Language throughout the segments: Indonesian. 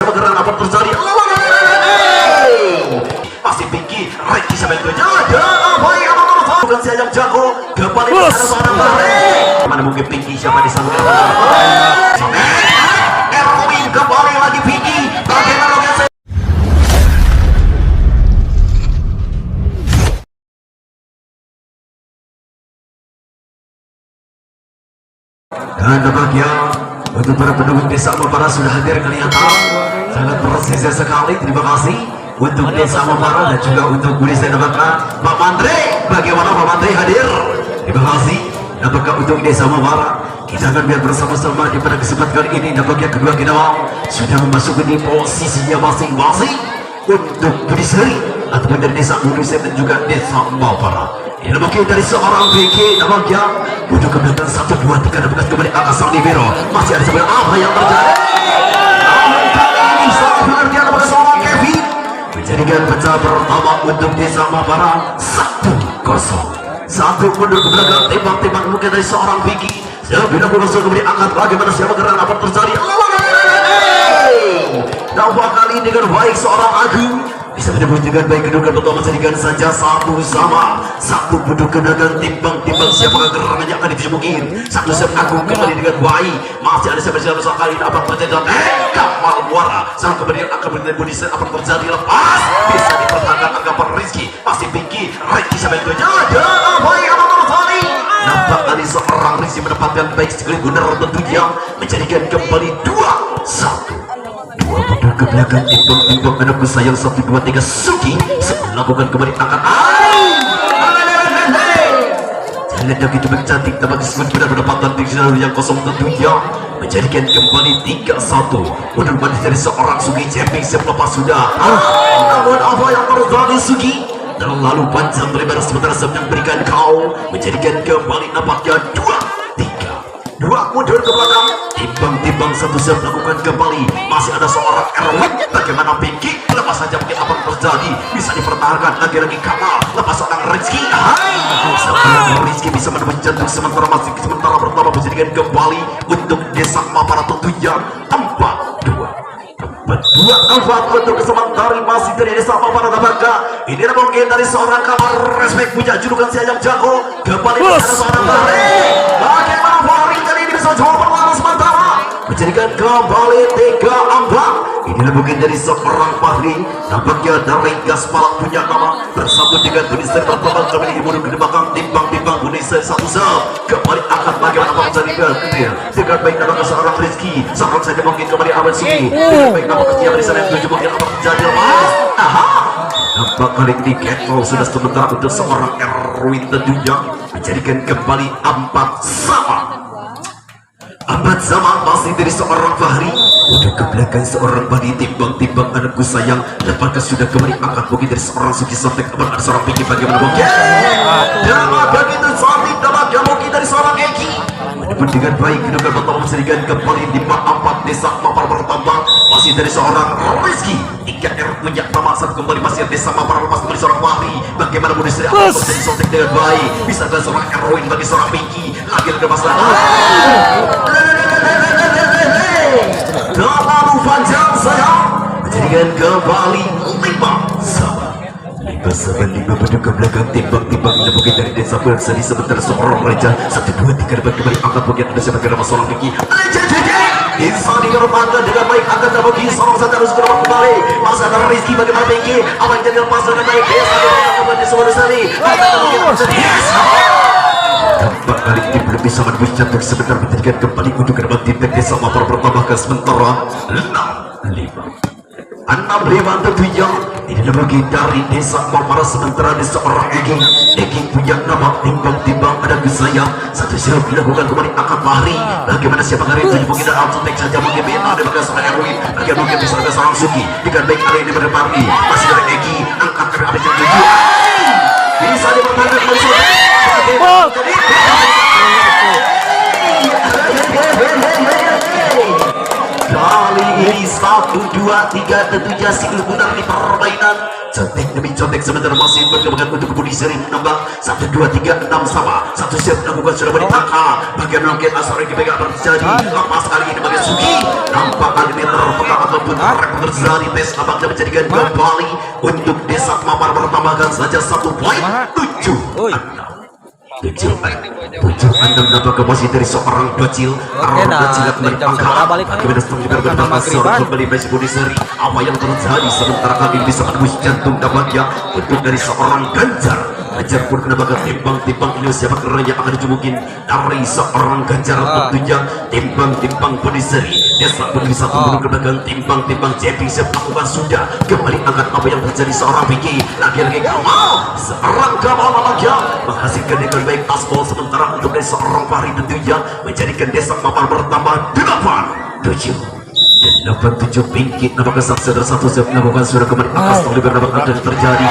Geran apa terjadi? Masih tinggi, right bisa bentuknya ada apa yang bukan saya yang jago kembali ada seorang tarik. Mana mungkin tinggi siapa di sana? Erwin kembali lagi tinggi. Bagaimana saya? Dan nampaknya untuk para pendukung desa Mapara sudah hadir kalian tahu. Sangat presisi sekali, terima kasih untuk desa Mapara dan juga untuk Budi saya dapatkan Pak Mantri. Bagaimana Pak Mantri hadir? Terima kasih. Nampaknya untuk desa Mapara kita akan lihat bersama-sama di pada kesempatan kali ini. Nampaknya kedua kita sudah memasuki di posisinya masing-masing untuk Budi Seri ataupun dari desa Budi Seri dan juga desa Mapara. Ini mungkin dari seorang BK nampaknya untuk kemudian 1, 2, 3 bekas kembali atas sang libero. Masih ada sebenarnya apa yang terjadi? Namun kali ini sangat pengertian kepada seorang Kevin menjadikan pecah pertama untuk desa Mapara 1-0. Satu mundur ke belakang, tembak-tembak mungkin dari seorang BK. Sebelum langsung kembali angkat bagaimana siapa geran apa terjadi? Nampak kali ini dengan baik seorang Agung bisa menembus dengan baik kedudukan pertama jadikan saja 1-1 kedudukan timbang-timbang siapa gerangan yang akan ditemukan. Satu set Agung kembali dengan baik, masih ada siapa kali dapat terjadi kapal muara sang kemudian akan berdiri Budi apa terjadi lepas bisa dipertahankan anggapan Rizky masih tinggi Rizky sampai tujuh ada apa yang terjadi? Nampak tadi seorang Rizky mendapatkan baik sekali benar tentunya menjadikan kembali 2-1. Ke belakang timbang-timbang anakku sayang 1, 2, 3 Suki melakukan kembali angkat jalan yang begitu cantik dapat disebut benar mendapatkan jalur yang kosong tentunya menjadikan kembali 3-1 untuk banding dari seorang Suki Jemping selepas sudah namun apa yang terjadi Suki terlalu panjang lebar sementara yang berikan kau menjadikan kembali nampaknya 2-3 mundur ke belakang timbang-timbang satu set melakukan kembali masih ada seorang Erwin bagaimana Pinky lepas saja mungkin apa yang terjadi bisa dipertahankan lagi-lagi Kamal lepas seorang Rizky seorang Rizky bisa menembus jantung sementara pertama menjadikan kembali untuk desa Mapara tentunya 4-2 untuk sementara masih dari desa Mapara Tabaka ini mungkin dari seorang Kamal respect punya julukan saya yang jago kembali ada seorang tarik bagaimana Jawa perlahan sementara menjadikan kembali 3-4 inilah mungkin dari seorang Fahri nampaknya dari gas palak punya nama bersama dengan Bunisir terpapar kembali ibu ke belakang timbang-timbang Bunisir satu kembali akan bagaimana apa menjadikan dengan baik nama seorang Rizky seorang saja mungkin kembali Ahmad Suki dengan baik nama ketiga di sana yang tujuh mungkin apa terjadi lepas nampak kali ini Ketol sudah sementara untuk seorang Erwin tentunya menjadikan kembali 4-4 masih dari seorang Fahri udah ke belakang seorang Badi timbang-timbang anakku sayang lepaskan sudah kembali angkat mungkin dari seorang Suki Sotek ada seorang Pinky bagaimana mungkin dapat begitu cantik dapat mungkin dari seorang Eki mendapat dengan baik kedudukan pertama menjadikan kembali 5-4 desa Mapar bertambah masih dari seorang Rizky 3R punya nama satu kembali masih desa Mapar lepas kembali seorang Fahri bagaimana mau diseri apa menjadi Sotek dengan baik bisa ada seorang Erwin bagi seorang Pinky lagi ke masalah terlalu panjang saya menjadikan kembali 5-5 berdua ke belakang timbang-timbang mungkin dari desa berseri sementara seorang Reja 1, 2, 3 dapat kembali angkat mungkin ada siapa nama seorang Pinky bisa dikorbankan dengan baik angkat dan bagi seorang saja harus kembali masa ada Rizky bagaimana Pinky apa yang jadi lepas dengan baik desa kembali semua desari tampak kali ini belum bisa menembus jantung sebentar menjadikan kembali untuk kedua tim desa Mapar bertambahkan sementara 6-5 tentunya ini lagi dari desa Mapar sementara di seorang Egi punya nama timbang-timbang ada kesayang satu siap dilakukan kembali akan Fahri bagaimana siapa hari itu mungkin ada auto-take saja mungkin ada bagian seorang Erwin bagian mungkin bisa ada seorang Suki dengan baik ada ini pada Fahri masih dari Egi angkat ke abis yang tujuh bisa dipertahankan kembali kali ini 1, 2, 3 tentunya siklus benar di permainan Cantik demi cantik sementara masih berkembang untuk Budi Seri menambah 1, 2, 3, 6 sama satu set lakukan sudah beritakan bagaimana mungkin asal yang dipegang terjadi lepas kali ini bagi Sugi nampak kali ini terpegang ataupun terjadi tes abang dan menjadikan kembali untuk desa Mamar bertambahkan saja 1 poin 7-6 7-6 dapat masih dari seorang docil orang docil yang berpangkat bagaimana setelah berbeda seorang kembali Messi Budi Seri apa yang terjadi sementara kali ini bisa menembus jantung dapatnya untuk dari seorang Ganjar Ganjar pun kena bakat timbang-timbang ini siapa keren yang akan dijumukin dari seorang Ganjar tentunya timbang-timbang Budi Seri desa pun bisa turun ke belakang timbang-timbang Jepi siap lakukan sudah kembali angkat apa yang terjadi seorang Vicky lagi-lagi Kamal seorang Kamal namanya menghasilkan dengan baik aspal sementara untuk dari seorang Fahri tentunya menjadikan desa Mamar bertambah 8-7 8-7 bingkit nampaknya saksi dari satu set melakukan sudah kembali atas oleh bernampakkan dan terjadi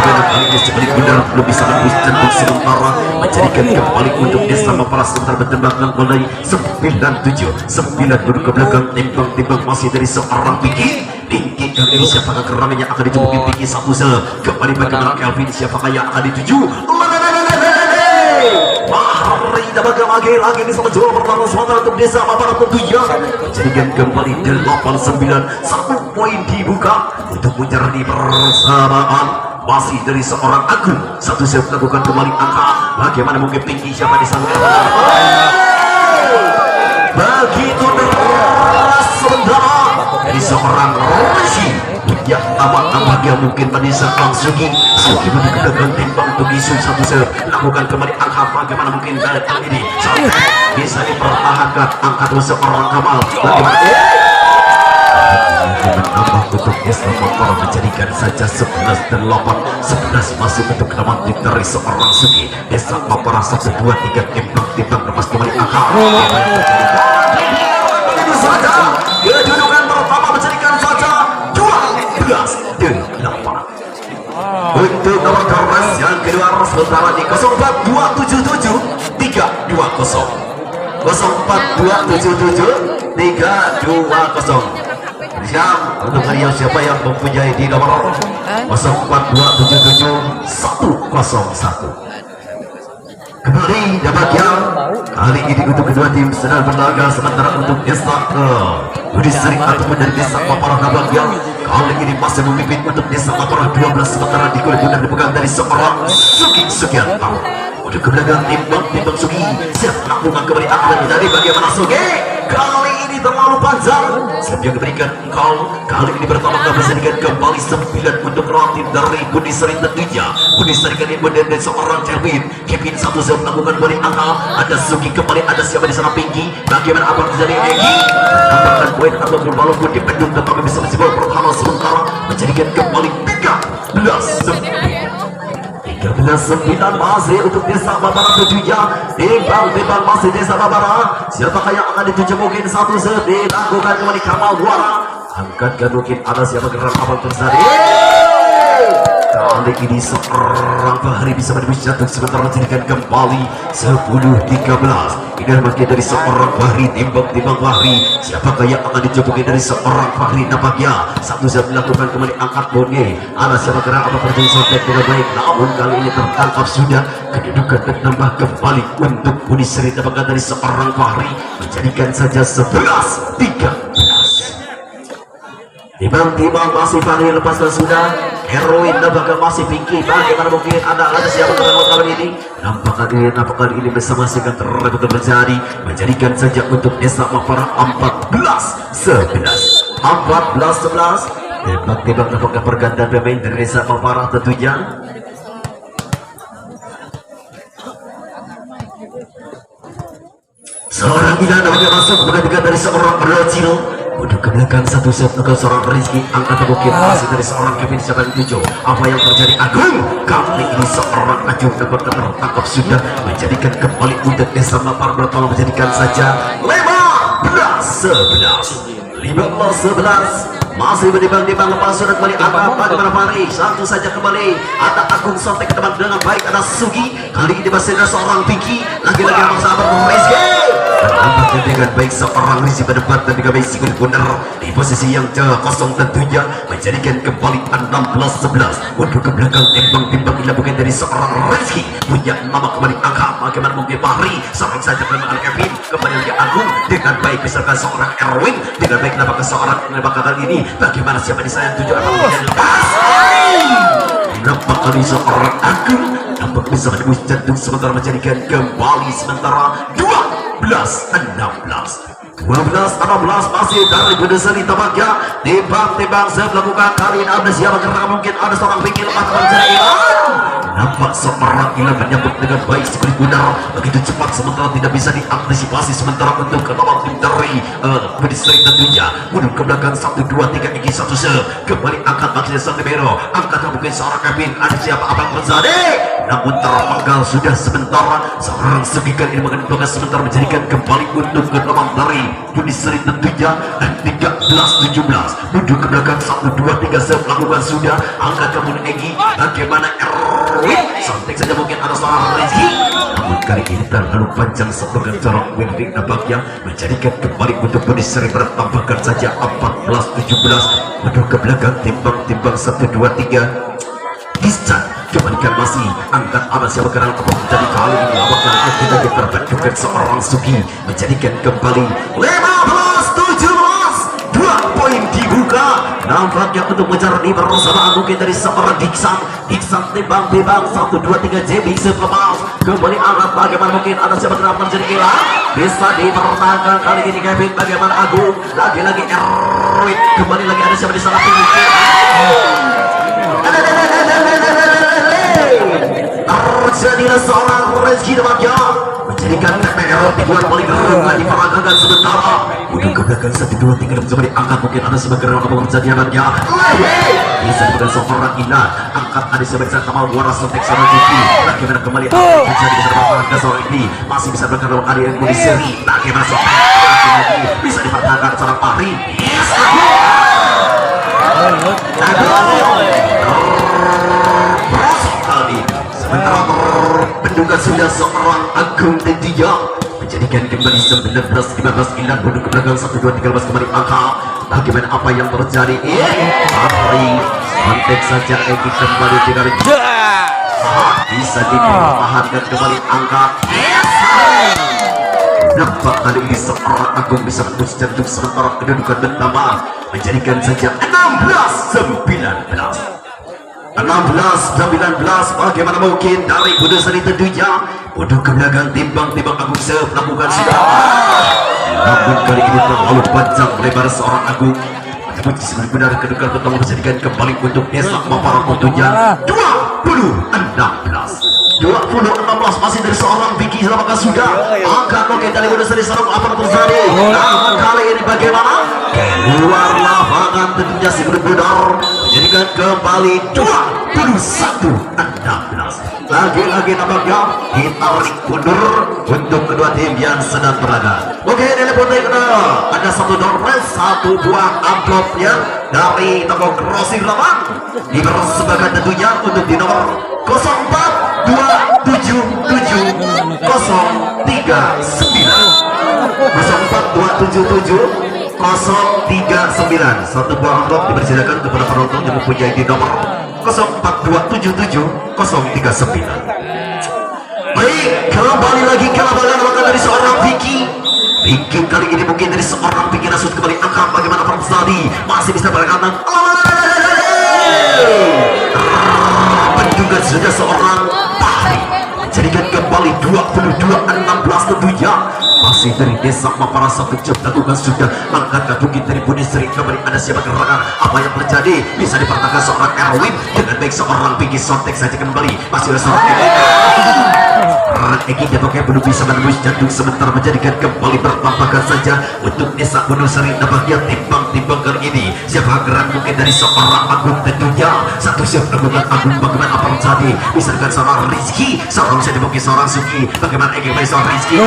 dengan kali ini sebalik benar belum bisa menembus jantung sementara menjadikan kembali untuk desa Mamar sementara bertembakkan mulai 9-7 9 duduk ke belakang timbang-timbang masih dari seorang Vicky tinggi kali ini siapakah gerangan yang akan dijemput tinggi satu set kembali bagaimana Kelvin siapakah yang akan dituju Mahari dapat lagi bisa menjual pertama sementara untuk desa Mamar tentunya menjadikan kembali 8-9 1 poin dibuka untuk menjadi bersamaan masih dari seorang Agung satu set lakukan kembali angka bagaimana mungkin tinggi siapa di sana begitu deras sementara dari seorang Rishi yang amat dia mungkin pada seorang Sugi menggunakan timbang untuk isu satu set lakukan kembali angka bagaimana mungkin kali ini sampai bisa dipertahankan angka seorang Kamal bagaimana menambah untuk desa Mamar menjadikan saja 11-8 11 masih untuk kedaman dari seorang Sugi desa Mamar 1, 2, 3 timbang lepas kembali angka begitu saja kedudukan pertama menjadikan saja 12-8 untuk nomor keras yang kedua sementara di 04277 320 04277 320 siap untuk kalian siapa yang mempunyai di nomor 04277 101 kembali dapat yang kali ini untuk kedua tim sedang berlaga sementara untuk desa Budi Seri ataupun dari desa Mamar yang kali ini masih memimpin untuk desa Mamar 12 sementara di kulit benar dipegang dari seorang Sugi Sugianto udah ke belakang timbang Sugi siap lakukan kembali akan dari bagaimana Sugi kali ini terlalu panjang siap yang diberikan engkau kali ini pertama kali menjadikan kembali 9 untuk relatif dari Budi Seri tentunya Budi Seri kali ini dan seorang Kevin satu siap melakukan kembali angka ada Sugi kembali ada siapa di sana Pinky bagaimana apa terjadi Egi tambahkan poin ataupun walaupun di pendung dapat bisa menjebol pertama sementara menjadikan kembali 13-9 masih untuk desa Mamar tentunya timbang masih desa Mamar siapakah yang akan dituju mungkin satu set dilakukan kembali Kamal Buara angkatkan mungkin ada siapa gerak abang terjadi kali ini seorang Fahri bisa menembus jantung sementara menjadikan kembali 10-13 ini makin dari seorang Fahri timbang Fahri siapakah yang akan dicoba dari seorang Fahri nampaknya satu set dilakukan kembali angkat bonge ada siapa gerak apa terjadi sampai dengan baik namun kali ini tertangkap sudah kedudukan bertambah kembali untuk Budi Seri nampaknya dari seorang Fahri menjadikan saja 11-13 timbang masih Fahri lepaskan sudah heroin nampaknya masih Pinky bagaimana mungkin ada siapa kali ini nampaknya ini bersama-sama terjadi menjadikan saja untuk desa Mamar 14-11 timbang nampaknya pergantian pemain dari desa Mamar tentunya seorang Ina nampaknya masuk menggantikan dari seorang Berocil untuk ke belakang satu set ke seorang Rizky angkat mungkin masih dari seorang Kevin siapa yang tujuh apa yang terjadi Agung kali ini seorang Agung dapat tertangkap sudah menjadikan kembali untuk desa Mamar bertolong menjadikan saja 15-11 masih berimbang lepas sudah kembali angkat bagaimana Fahri satu saja kembali ada Agung sampai ke depan dengan baik ada Sugi kali ini masih ada seorang Pinky lagi-lagi abang sahabat Rizky Nampaknya dengan baik seorang Rizky berdebat dan dengan baik si benar di posisi yang kosong tentunya menjadikan kembali 16-11 untuk ke belakang timbang-timbang dilakukan dari seorang Rizky punya nama kembali angka bagaimana mungkin Fahri sampai saja kelemahan Kevin kembali lagi Agung dengan baik misalkan seorang Erwin dengan baik kenapa seorang kenapa kali ini bagaimana siapa di saya tujuh atau yang lepas nampak kali seorang Agung nampak bisa menembus jantung sementara menjadikan kembali sementara 12-16 masih dari berdasari tampaknya timbang-timbang saya melakukan kali ini ada siapa karena mungkin ada seorang pikir lepas menjadi nampak seorang Ilan menyambut dengan baik seperti benar begitu cepat sementara tidak bisa diantisipasi sementara untuk ke nomor tim dari berdasari tentunya mundur ke belakang 1, 2, 3 Egi 1 se kembali angkat maksudnya Santimero angkat mungkin seorang Kevin ada siapa abang Berzade namun terpenggal sudah sementara seorang segikan ini mengenai sebentar menjadikan kembali untuk ke nomor dari berdasari tentunya 13-17 mundur ke belakang 1, 2, 3 se melakukan sudah angkat kemudian Egi bagaimana santai saja mungkin ada seorang Rizky namun kali ini terlalu panjang sebagai corong Winrik nampaknya menjadikan kembali untuk berdasari bertambahkan saja 14-17 mundur ke belakang timbang-timbang 1, 2, 3 bisa kembalikan masih angkat abad siapa kenal kepung jadi kali ini apakah kita diperbantukan seorang Suki menjadikan kembali 15-17 2 poin dibuka nampaknya untuk mengejar di bersama mungkin dari seorang Diksan timbang-timbang 1, 2, 3 JB selepas kembali angkat bagaimana mungkin ada siapa kenal menjadi hilang bisa dipertahankan kali ini Kevin bagaimana Agung lagi-lagi Erwin kembali lagi ada siapa di sana terjadilah seorang Rizky Demakia menjadikan TPL dibuat paling rendah diperagakan sementara udah ke belakang 1, 2, 3 dan coba diangkat mungkin ada sebagai orang apa terjadi anaknya bisa dipegang seorang Inan angkat ada sebagai Kamal Waras untuk seorang Zuki bagaimana kembali terjadi bisa dipertahankan seorang ini masih bisa berkata ada yang mau diseri bagaimana seorang bisa dipertahankan seorang Fahri yes sementara penduga sudah seorang Agung dan dia menjadikan kembali 19-15 Ilan mundur ke belakang 1, 2, 3 lepas kembali angka bagaimana apa yang terjadi Fahri kontek saja Egi kembali dengan bisa dipertahankan kembali angka nampak kali ini seorang Agung bisa menembus jantung sementara kedudukan bertambah menjadikan saja 16-19 bagaimana mungkin dari Budesari tentunya untuk ke belakang timbang-timbang Agung melakukan sudah namun kali ini terlalu panjang lebar seorang Agung namun benar kedudukan pertama menjadikan kembali untuk desa Mapara tentunya 20-16 masih dari seorang Vicky apakah sudah angkat mungkin dari Budesari sarung apa terjadi namun kali ini bagaimana keluar lapangan tentunya si benar menjadikan kembali 21-16 lagi-lagi nampaknya ditarik mundur untuk kedua tim yang sedang berada oke dari poin ada satu dompet satu buah amplopnya dari toko Grosir Laman dipersembahkan tentunya untuk di nomor 04277039 04277 satu buah amplop dipersilakan kepada penonton yang mempunyai di nomor 04277 039 baik kembali lagi ke lapangan maka dari seorang Vicky kali ini mungkin dari seorang Vicky Nasut kembali angkat bagaimana Tadi masih bisa berkata penduga sudah seorang Fahri menjadikan kembali 22-16 tentunya masih dari desa Mapara satu jam lakukan sudah angkat bukit dari Budi Seri kembali ada siapa gerangan apa yang terjadi bisa dipertahankan seorang Erwin dengan baik seorang Vicky Sontek saja kembali masih ada seorang Egi Depoknya belum bisa menembus jantung sebentar menjadikan kembali bertambahkan saja untuk desa Gunung Seri nampaknya timbang-timbang kali ini siapa geran mungkin dari seorang Agung tentunya satu siap lakukan Agung bagaimana apa terjadi misalkan seorang Rizky seorang bisa dimungkin seorang Suki bagaimana Egi dari seorang Rizky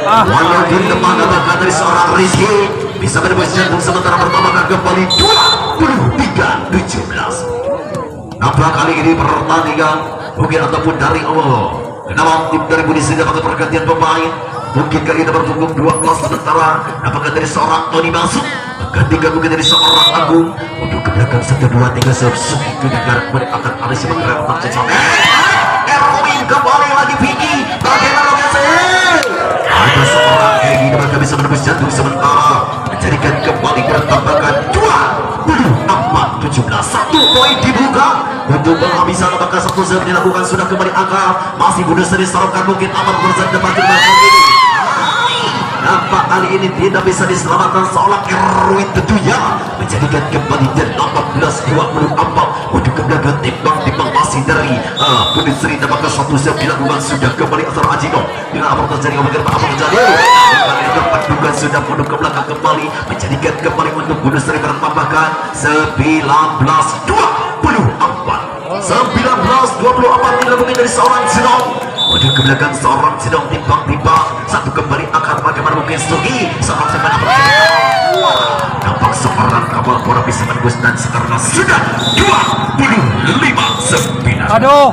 walaupun depan bahkan dari seorang Rizky bisa menembus jantung sementara bertambahkan kembali 23-17 nampak kali ini pertandingan mungkin ataupun dari Allah kenapa tim dari Budi Seri dapat pergantian pemain Mungkinkah ini nomor punggung 12 sementara dapatkan dari seorang Tony masuk gantikan mungkin dari seorang Agung untuk ke belakang 1, 2, 3 Suki ke negara mereka akan ada siapa keren tak sesuatu Erwin kembali lagi Vicky bagaimana lokasi ada seorang Egi dapat bisa menembus jantung sementara menjadikan kembali bertambahkan 2-4-17 1 poin dibuka untuk penghabisan apakah satu set dilakukan sudah kembali angka masih Bunda Seri sarungkan mungkin aman berusaha depan ini nampak kali ini tidak bisa diselamatkan seorang Erwin tentunya menjadikan kembali dari 18-24 untuk ke belakang timbang masih dari Bunda Seri dapatkan satu set dilakukan sudah kembali asal Ajino dengan apa terjadi kemudian apa terjadi kembali tempat juga sudah untuk ke belakang kembali menjadikan kembali untuk Bunda Seri bertambahkan 19-24 dilakukan dari seorang Zidong untuk ke belakang seorang Zidong timbang-timbang satu kembali akan bagaimana mungkin Sugi seorang sebenarnya nampak seorang kapal bola bisa menembus dan sekarang sudah 25-9 Aduh,